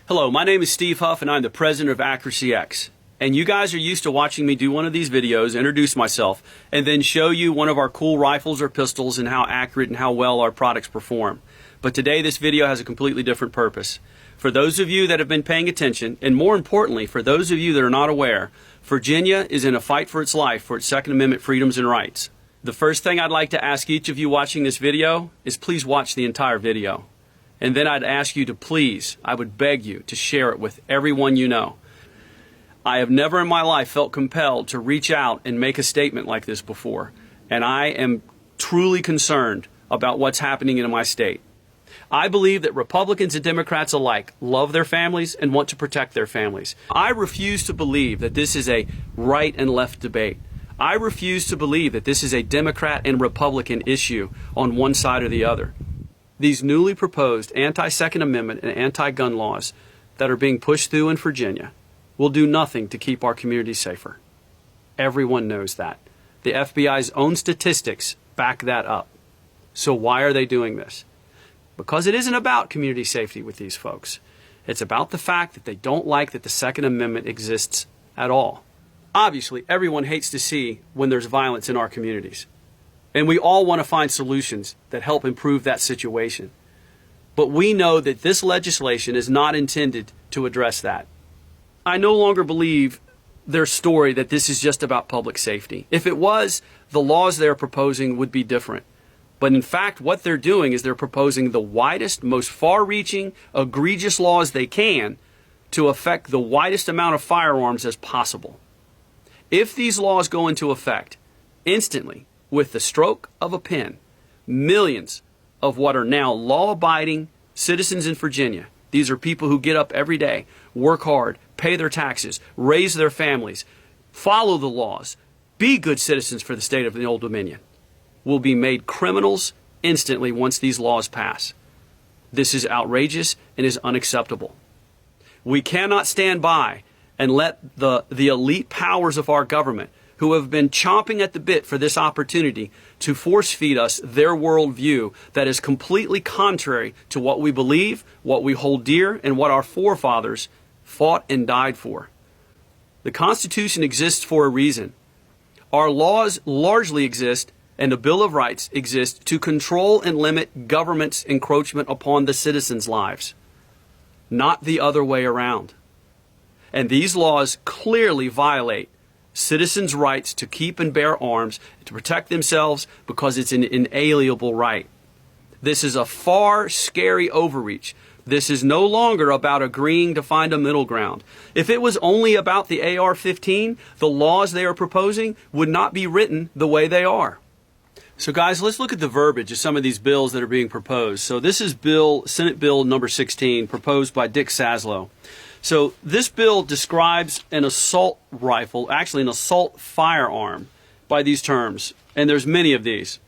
Hello, my name is Steve Huff and I'm the president of Accuracy X. And you guys are used to watching me do one of these videos, introduce myself, and then show you one of our cool rifles or pistols and how accurate and how well our products perform. But today this video has a completely different purpose. For those of you that have been paying attention, and more importantly, for those of you that are not aware, Virginia is in a fight for its life for its Second Amendment freedoms and rights. The first thing I'd like to ask each of you watching this video is please watch the entire video. And then I'd ask you to please, I would beg you to share it with everyone you know. I have never in my life felt compelled to reach out and make a statement like this before. And I am truly concerned about what's happening in my state. I believe that Republicans and Democrats alike love their families and want to protect their families. I refuse to believe that this is a right and left debate. I refuse to believe that this is a Democrat and Republican issue on one side or the other. These newly proposed anti-Second Amendment and anti-gun laws that are being pushed through in Virginia will do nothing to keep our communities safer. Everyone knows that. The FBI's own statistics back that up. So why are they doing this? Because it isn't about community safety with these folks. It's about the fact that they don't like that the Second Amendment exists at all. Obviously, everyone hates to see when there's violence in our communities. And we all want to find solutions that help improve that situation. But we know that this legislation is not intended to address that. I no longer believe their story that this is just about public safety. If it was, the laws they're proposing would be different. But in fact, what they're doing is they're proposing the widest, most far-reaching, egregious laws they can to affect the widest amount of firearms as possible. If these laws go into effect, instantly, with the stroke of a pen, millions of what are now law-abiding citizens in Virginia, these are people who get up every day, work hard, pay their taxes, raise their families, follow the laws, be good citizens for the state of the Old Dominion, will be made criminals instantly once these laws pass. This is outrageous and is unacceptable. We cannot stand by and let the elite powers of our government, who have been chomping at the bit for this opportunity to force feed us their worldview that is completely contrary to what we believe, what we hold dear, and what our forefathers fought and died for. The Constitution exists for a reason. Our laws largely exist, and the Bill of Rights exists to control and limit government's encroachment upon the citizens' lives, not the other way around. And these laws clearly violate citizens' rights to keep and bear arms, to protect themselves, because it's an inalienable right. This is a far scary overreach. This is no longer about agreeing to find a middle ground. If it was only about the AR-15, the laws they are proposing would not be written the way they are. So guys, let's look at the verbiage of some of these bills that are being proposed. So this is Senate Bill number 16, proposed by Dick Saslow. So this bill describes an assault rifle, actually an assault firearm, by these terms, and there's many of these.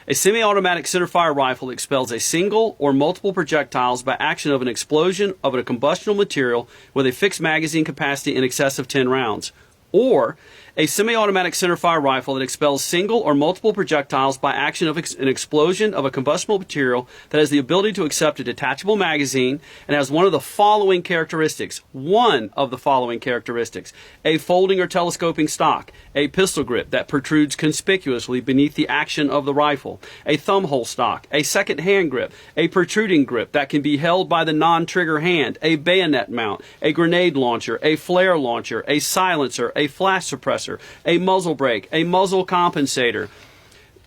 A semi-automatic centerfire rifle expels a single or multiple projectiles by action of an explosion of a combustible material with a fixed magazine capacity in excess of 10 rounds. Or a semi-automatic centerfire rifle that expels single or multiple projectiles by action of an explosion of a combustible material that has the ability to accept a detachable magazine and has one of the following characteristics. One of the following characteristics. A folding or telescoping stock. A pistol grip that protrudes conspicuously beneath the action of the rifle. A thumbhole stock. A second hand grip. A protruding grip that can be held by the non-trigger hand. A bayonet mount. A grenade launcher. A flare launcher. A silencer. A flash suppressor, a muzzle brake, a muzzle compensator.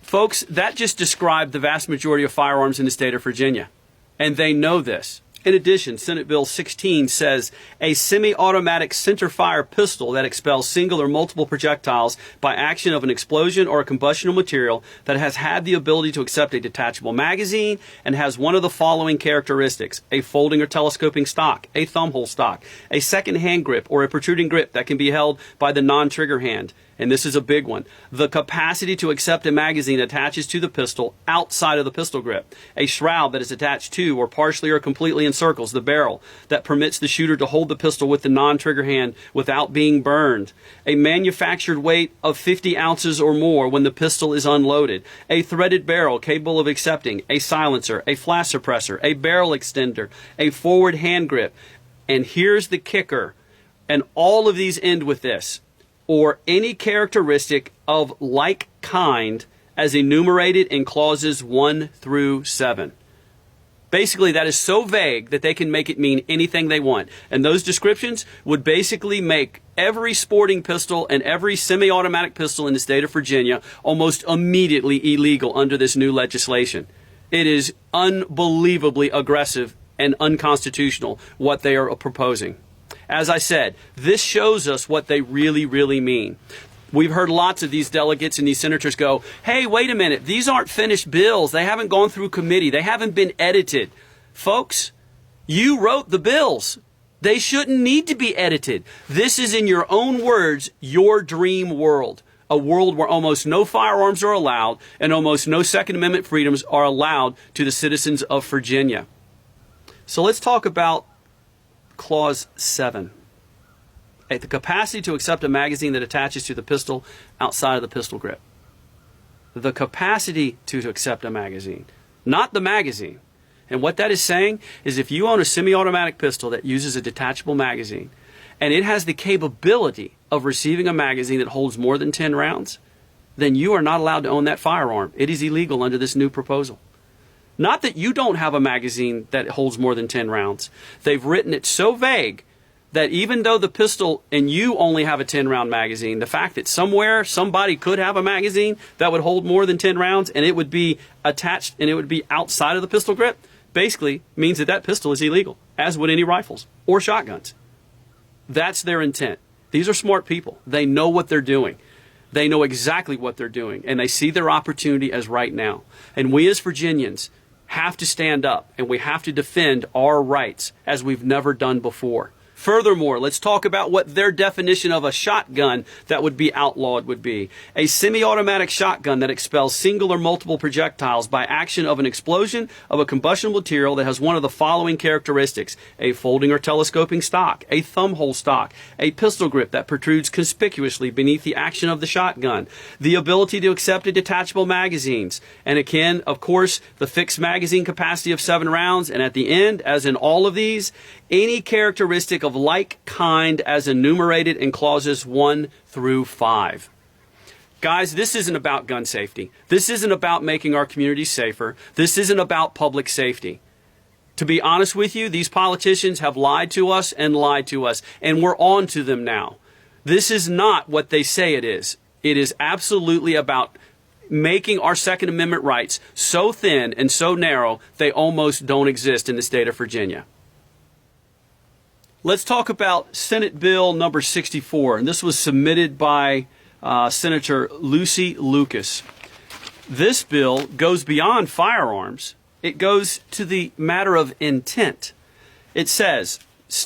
Folks, that just described the vast majority of firearms in the state of Virginia, and they know this. In addition, Senate Bill 16 says a semi-automatic centerfire pistol that expels single or multiple projectiles by action of an explosion or a combustional material that has had the ability to accept a detachable magazine and has one of the following characteristics. A folding or telescoping stock, a thumbhole stock, a second hand grip or a protruding grip that can be held by the non-trigger hand. And this is a big one. The capacity to accept a magazine attaches to the pistol outside of the pistol grip. A shroud that is attached to or partially or completely encircles the barrel that permits the shooter to hold the pistol with the non-trigger hand without being burned. A manufactured weight of 50 ounces or more when the pistol is unloaded. A threaded barrel capable of accepting a silencer, a flash suppressor, a barrel extender, a forward hand grip, And here's the kicker, and all of these end with this, or any characteristic of like kind as enumerated in clauses 1 through 7. Basically, that is so vague that they can make it mean anything they want. And those descriptions would basically make every sporting pistol and every semi-automatic pistol in the state of Virginia almost immediately illegal under this new legislation. It is unbelievably aggressive and unconstitutional what they are proposing. As I said, this shows us what they really, really mean. We've heard lots of these delegates and these senators go, hey, wait a minute, these aren't finished bills. They haven't gone through committee. They haven't been edited. Folks, you wrote the bills. They shouldn't need to be edited. This is, in your own words, your dream world. A world where almost no firearms are allowed and almost no Second Amendment freedoms are allowed to the citizens of Virginia. So let's talk about Clause 7. The capacity to accept a magazine that attaches to the pistol outside of the pistol grip. The capacity to accept a magazine, not the magazine. And what that is saying is if you own a semi-automatic pistol that uses a detachable magazine and it has the capability of receiving a magazine that holds more than 10 rounds, then you are not allowed to own that firearm. It is illegal under this new proposal. Not that you don't have a magazine that holds more than 10 rounds. They've written it so vague that even though the pistol and you only have a 10-round magazine, the fact that somewhere somebody could have a magazine that would hold more than 10 rounds and it would be attached and it would be outside of the pistol grip basically means that that pistol is illegal, as would any rifles or shotguns. That's their intent. These are smart people. They know what they're doing. They know exactly what they're doing, and they see their opportunity as right now. And we as Virginians have to stand up and we have to defend our rights as we've never done before. Furthermore, let's talk about what their definition of a shotgun that would be outlawed would be. A semi-automatic shotgun that expels single or multiple projectiles by action of an explosion of a combustible material that has one of the following characteristics: a folding or telescoping stock, a thumbhole stock, a pistol grip that protrudes conspicuously beneath the action of the shotgun, the ability to accept detachable magazines, and again, of course, the fixed magazine capacity of 7 rounds, and at the end, as in all of these, any characteristic of like kind as enumerated in clauses 1 through 5. Guys, this isn't about gun safety. This isn't about making our communities safer. This isn't about public safety. To be honest with you, these politicians have lied to us, and we're on to them now. This is not what they say it is. It is absolutely about making our Second Amendment rights so thin and so narrow they almost don't exist in the state of Virginia. Let's talk about Senate Bill number 64, and this was submitted by Senator Lucy Lucas. This bill goes beyond firearms. It goes to the matter of intent. It says,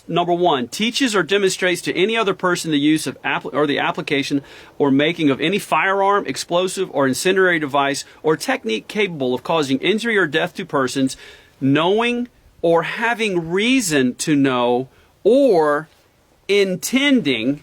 number 1, teaches or demonstrates to any other person the use of the application or making of any firearm, explosive, or incendiary device or technique capable of causing injury or death to persons, knowing or having reason to know or intending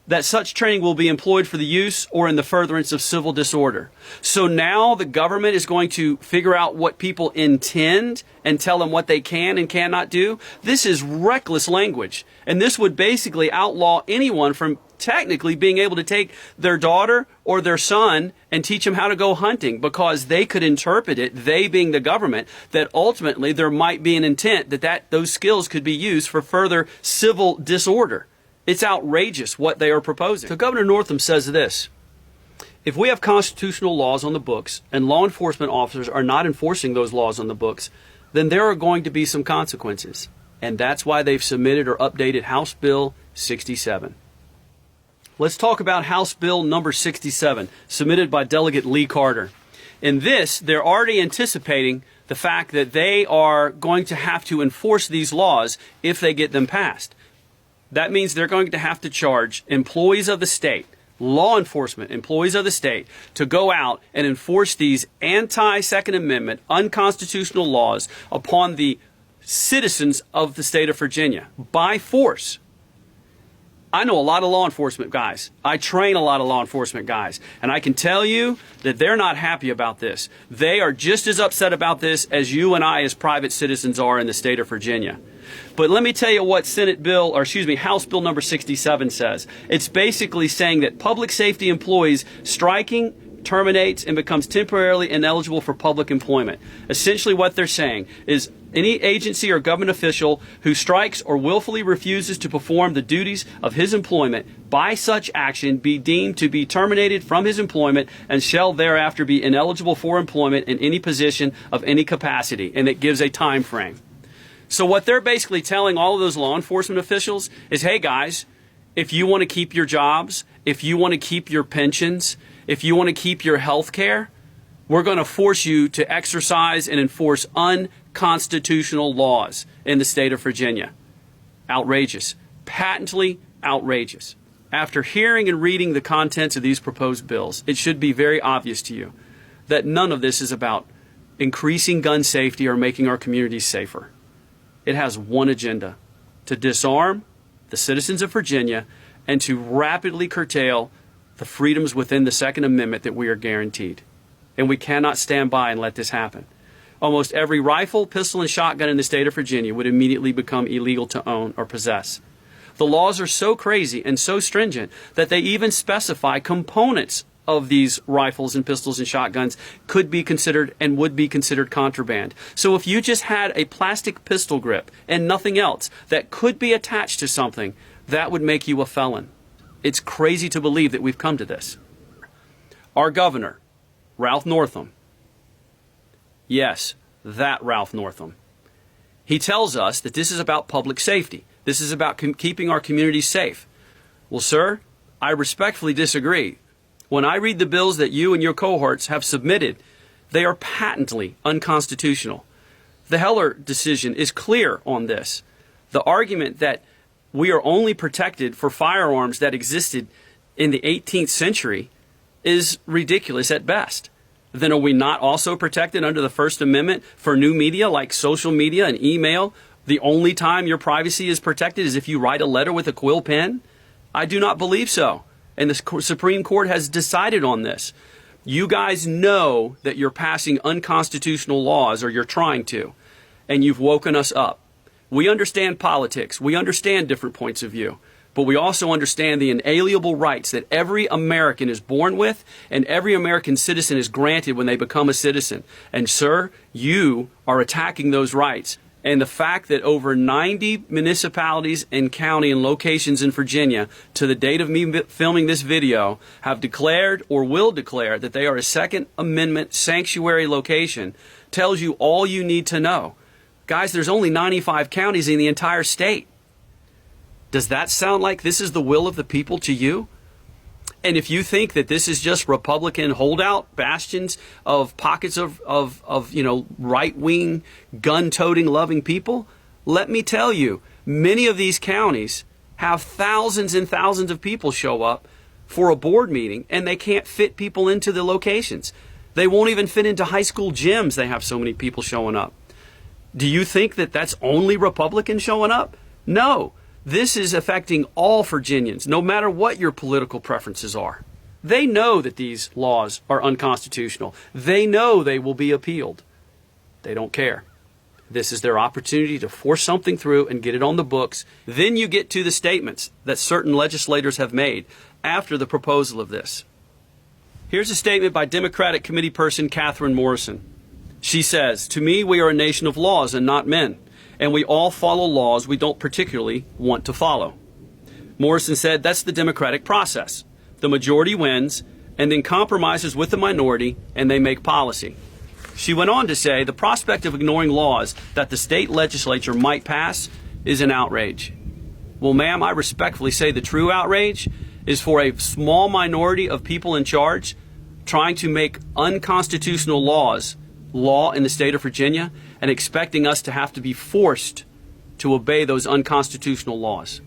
that such training will be employed for the use or in the furtherance of civil disorder. So now the government is going to figure out what people intend and tell them what they can and cannot do. This is reckless language. And this would basically outlaw anyone from technically being able to take their daughter or their son and teach them how to go hunting, because they could interpret it, they being the government, that ultimately there might be an intent that those skills could be used for further civil disorder. It's outrageous what they are proposing. So Governor Northam says this: if we have constitutional laws on the books and law enforcement officers are not enforcing those laws on the books, then there are going to be some consequences. And that's why they've submitted or updated House Bill 67. Let's talk about House Bill number 67, submitted by Delegate Lee Carter. In this, they're already anticipating the fact that they are going to have to enforce these laws if they get them passed. That means they're going to have to charge employees of the state, law enforcement employees of the state, to go out and enforce these anti-Second Amendment, unconstitutional laws upon the citizens of the state of Virginia by force. I know a lot of law enforcement guys. I train a lot of law enforcement guys. And I can tell you that they're not happy about this. They are just as upset about this as you and I as private citizens are in the state of Virginia. But let me tell you what House Bill number 67 says. It's basically saying that public safety employees striking terminates and becomes temporarily ineligible for public employment. Essentially what they're saying is any agency or government official who strikes or willfully refuses to perform the duties of his employment by such action be deemed to be terminated from his employment and shall thereafter be ineligible for employment in any position of any capacity. And it gives a time frame. So what they're basically telling all of those law enforcement officials is, hey guys, if you want to keep your jobs, if you want to keep your pensions, if you want to keep your health care, we're going to force you to exercise and enforce unconstitutional laws in the state of Virginia. Outrageous. Patently outrageous. After hearing and reading the contents of these proposed bills, it should be very obvious to you that none of this is about increasing gun safety or making our communities safer. It has one agenda: to disarm the citizens of Virginia and to rapidly curtail the freedoms within the Second Amendment that we are guaranteed. And we cannot stand by and let this happen. Almost every rifle, pistol, and shotgun in the state of Virginia would immediately become illegal to own or possess. The laws are so crazy and so stringent that they even specify components of these rifles and pistols and shotguns could be considered and would be considered contraband. So if you just had a plastic pistol grip and nothing else that could be attached to something, that would make you a felon. It's crazy to believe that we've come to this. Our governor, Ralph Northam. Yes, that Ralph Northam. He tells us that this is about public safety. This is about keeping our communities safe. Well, sir, I respectfully disagree. When I read the bills that you and your cohorts have submitted, they are patently unconstitutional. The Heller decision is clear on this. The argument that we are only protected for firearms that existed in the 18th century is ridiculous at best. Then are we not also protected under the First Amendment for new media like social media and email? The only time your privacy is protected is if you write a letter with a quill pen? I do not believe so. And the Supreme Court has decided on this. You guys know that you're passing unconstitutional laws, or you're trying to, and you've woken us up. We understand politics. We understand different points of view. But we also understand the inalienable rights that every American is born with and every American citizen is granted when they become a citizen. And sir, you are attacking those rights. And the fact that over 90 municipalities and county and locations in Virginia, to the date of me filming this video, have declared or will declare that they are a Second Amendment sanctuary location tells you all you need to know. Guys, there's only 95 counties in the entire state. Does that sound like this is the will of the people to you? And if you think that this is just Republican holdout bastions of pockets of right-wing, gun-toting, loving people, let me tell you, many of these counties have thousands and thousands of people show up for a board meeting, and they can't fit people into the locations. They won't even fit into high school gyms. They have so many people showing up. Do you think that that's only Republicans showing up? No. This is affecting all Virginians, no matter what your political preferences are. They know that these laws are unconstitutional. They know they will be appealed. They don't care. This is their opportunity to force something through and get it on the books. Then you get to the statements that certain legislators have made after the proposal of this. Here's a statement by Democratic committee person Catherine Morrison. She says, "To me, we are a nation of laws and not men, and we all follow laws we don't particularly want to follow." Morrison said that's the democratic process. The majority wins and then compromises with the minority, and they make policy. She went on to say the prospect of ignoring laws that the state legislature might pass is an outrage. Well, ma'am, I respectfully say the true outrage is for a small minority of people in charge trying to make unconstitutional law in the state of Virginia and expecting us to have to be forced to obey those unconstitutional laws.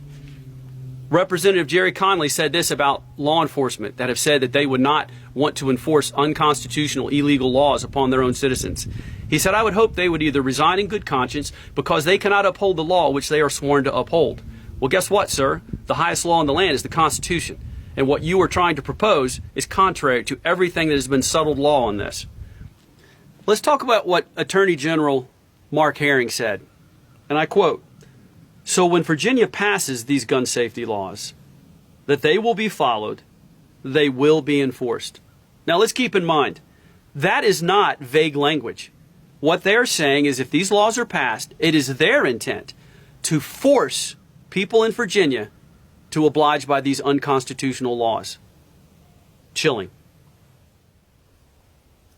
Representative Jerry Conley said this about law enforcement that have said that they would not want to enforce unconstitutional, illegal laws upon their own citizens. He said, "I would hope they would either resign in good conscience because they cannot uphold the law which they are sworn to uphold." Well, guess what, sir? The highest law in the land is the Constitution. And what you are trying to propose is contrary to everything that has been settled law on this. Let's talk about what Attorney General Mark Herring said. And I quote, So when Virginia passes these gun safety laws, that they will be followed, they will be enforced. Now let's keep in mind, that is not vague language. What they're saying is if these laws are passed, it is their intent to force people in Virginia to oblige by these unconstitutional laws. Chilling.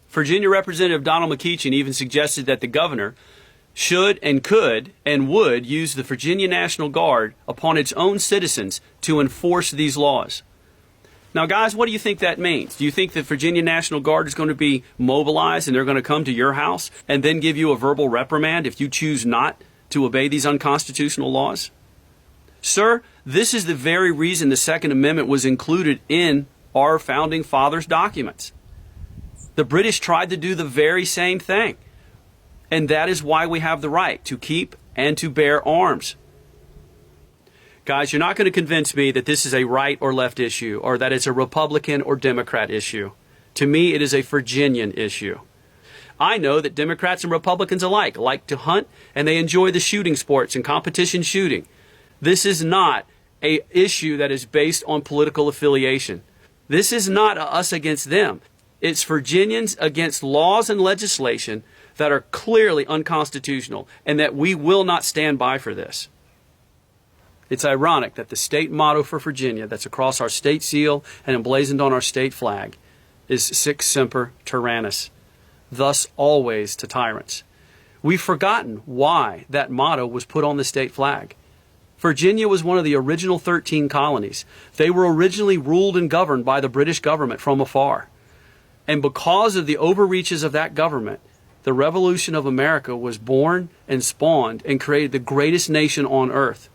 Virginia Representative Donald McEachin even suggested that the governor should and could and would use the Virginia National Guard upon its own citizens to enforce these laws. Now, guys, what do you think that means? Do you think the Virginia National Guard is going to be mobilized and they're going to come to your house and then give you a verbal reprimand if you choose not to obey these unconstitutional laws? Sir, this is the very reason the Second Amendment was included in our founding fathers' documents. The British tried to do the very same thing. And that is why we have the right to keep and to bear arms. Guys, you're not going to convince me that this is a right or left issue or that it's a Republican or Democrat issue. To me, it is a Virginian issue. I know that Democrats and Republicans alike like to hunt and they enjoy the shooting sports and competition shooting. This is not an issue that is based on political affiliation. This is not us against them. It's Virginians against laws and legislation that are clearly unconstitutional and that we will not stand by for this. It's ironic that the state motto for Virginia that's across our state seal and emblazoned on our state flag is Sic Semper Tyrannis, thus always to tyrants. We've forgotten why that motto was put on the state flag. Virginia was one of the original 13 colonies. They were originally ruled and governed by the British government from afar. And because of the overreaches of that government, the Revolution of America was born and spawned and created the greatest nation on earth.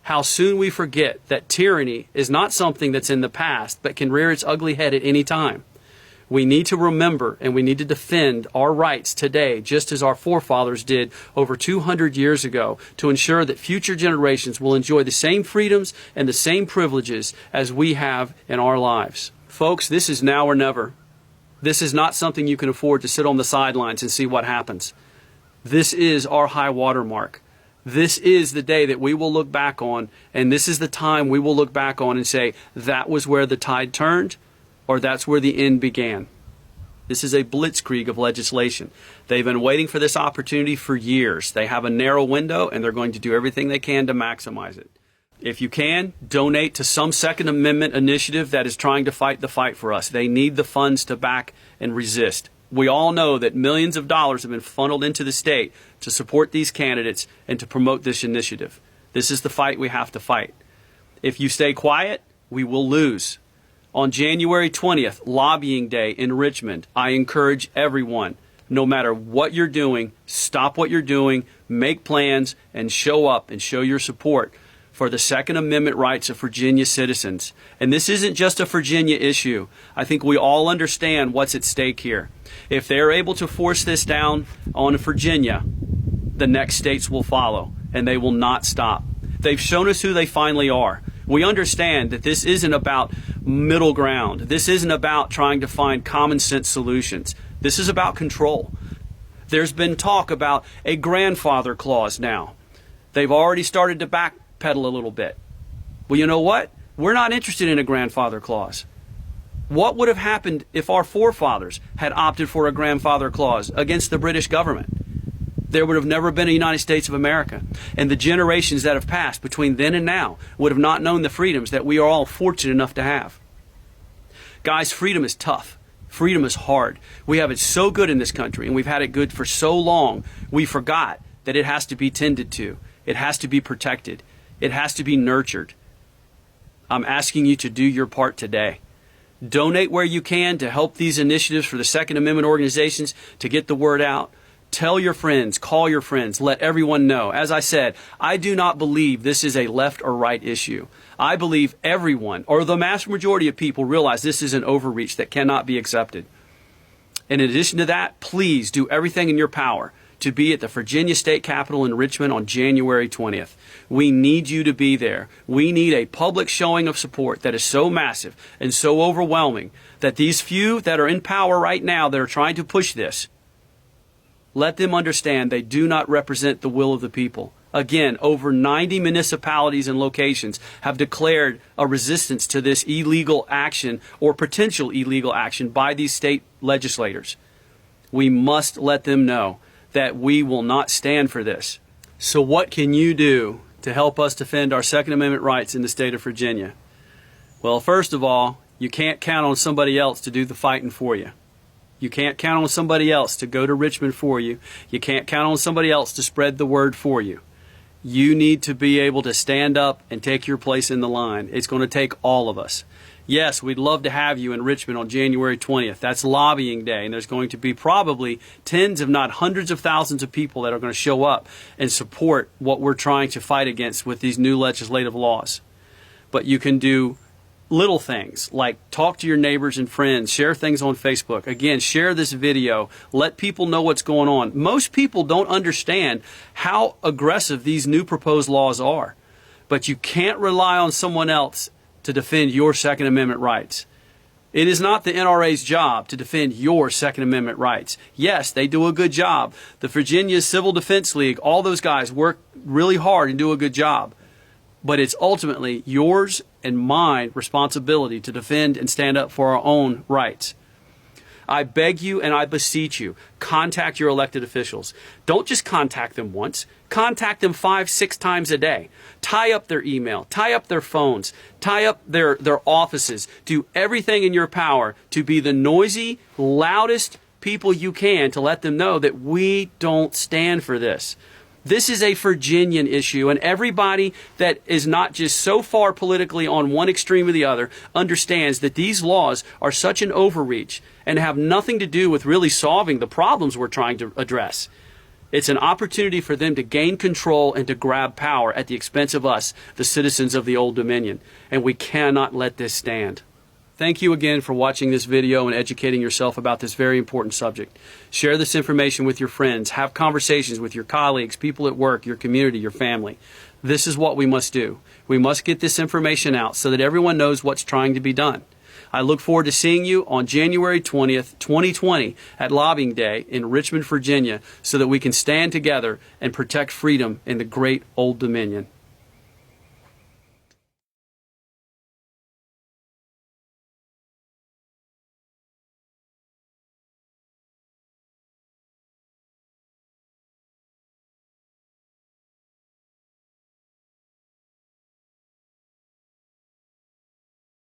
How soon we forget that tyranny is not something that's in the past but can rear its ugly head at any time. We need to remember and we need to defend our rights today, just as our forefathers did over 200 years ago, to ensure that future generations will enjoy the same freedoms and the same privileges as we have in our lives. Folks, this is now or never. This is not something you can afford to sit on the sidelines and see what happens. This is our high water mark. This is the day that we will look back on, and this is the time we will look back on and say, that was where the tide turned, or that's where the end began. This is a blitzkrieg of legislation. They've been waiting for this opportunity for years. They have a narrow window, and they're going to do everything they can to maximize it. If you can, donate to some Second Amendment initiative that is trying to fight the fight for us. They need the funds to back and resist. We all know that millions of dollars have been funneled into the state to support these candidates and to promote this initiative. This is the fight we have to fight. If you stay quiet, we will lose. On January 20th, Lobbying Day in Richmond, I encourage everyone, no matter what you're doing, stop what you're doing, make plans, and show up and show your support for the Second Amendment rights of Virginia citizens. And this isn't just a Virginia issue. I think we all understand what's at stake here. If they're able to force this down on Virginia, the next states will follow, and they will not stop. They've shown us who they finally are. We understand that this isn't about middle ground. This isn't about trying to find common sense solutions. This is about control. There's been talk about a grandfather clause now. They've already started to backpedal a little bit. Well, you know what? We're not interested in a grandfather clause. What would have happened if our forefathers had opted for a grandfather clause against the British government? There would have never been a United States of America. And the generations that have passed between then and now would have not known the freedoms that we are all fortunate enough to have. Guys, freedom is tough. Freedom is hard. We have it so good in this country, and we've had it good for so long, we forgot that it has to be tended to. It has to be protected. It has to be nurtured. I'm asking you to do your part today. Donate where you can to help these initiatives for the Second Amendment organizations to get the word out. Tell your friends, call your friends, let everyone know. As I said, I do not believe this is a left or right issue. I believe everyone, or the vast majority of people, realize this is an overreach that cannot be accepted. And in addition to that, please do everything in your power to be at the Virginia State Capitol in Richmond on January 20th. We need you to be there. We need a public showing of support that is so massive and so overwhelming that these few that are in power right now that are trying to push this, let them understand they do not represent the will of the people. Again, over 90 municipalities and locations have declared a resistance to this illegal action or potential illegal action by these state legislators. We must let them know that we will not stand for this. So what can you do to help us defend our Second Amendment rights in the state of Virginia? Well, first of all, you can't count on somebody else to do the fighting for you. You can't count on somebody else to go to Richmond for you. You can't count on somebody else to spread the word for you. You need to be able to stand up and take your place in the line. It's going to take all of us. Yes, we'd love to have you in Richmond on January 20th. That's lobbying day, and there's going to be probably tens, if not hundreds of thousands of people that are going to show up and support what we're trying to fight against with these new legislative laws. But you can do little things like talk to your neighbors and friends, share things on Facebook. Again, share this video, let people know what's going on. Most people don't understand how aggressive these new proposed laws are, but you can't rely on someone else to defend your Second Amendment rights. It is not the NRA's job to defend your Second Amendment rights. Yes, they do a good job. The Virginia Civil Defense League, all those guys work really hard and do a good job. But it's ultimately yours and mine responsibility to defend and stand up for our own rights. I beg you and I beseech you, contact your elected officials. Don't just contact them once. Contact them 5-6 times a day. Tie up their email, tie up their phones, tie up their offices. Do everything in your power to be the noisy, loudest people you can to let them know that we don't stand for this. This is a Virginian issue, and everybody that is not just so far politically on one extreme or the other understands that these laws are such an overreach and have nothing to do with really solving the problems we're trying to address. It's an opportunity for them to gain control and to grab power at the expense of us, the citizens of the Old Dominion, and we cannot let this stand. Thank you again for watching this video and educating yourself about this very important subject. Share this information with your friends. Have conversations with your colleagues, people at work, your community, your family. This is what we must do. We must get this information out so that everyone knows what's trying to be done. I look forward to seeing you on January 20th, 2020 at Lobbying Day in Richmond, Virginia, so that we can stand together and protect freedom in the great Old Dominion.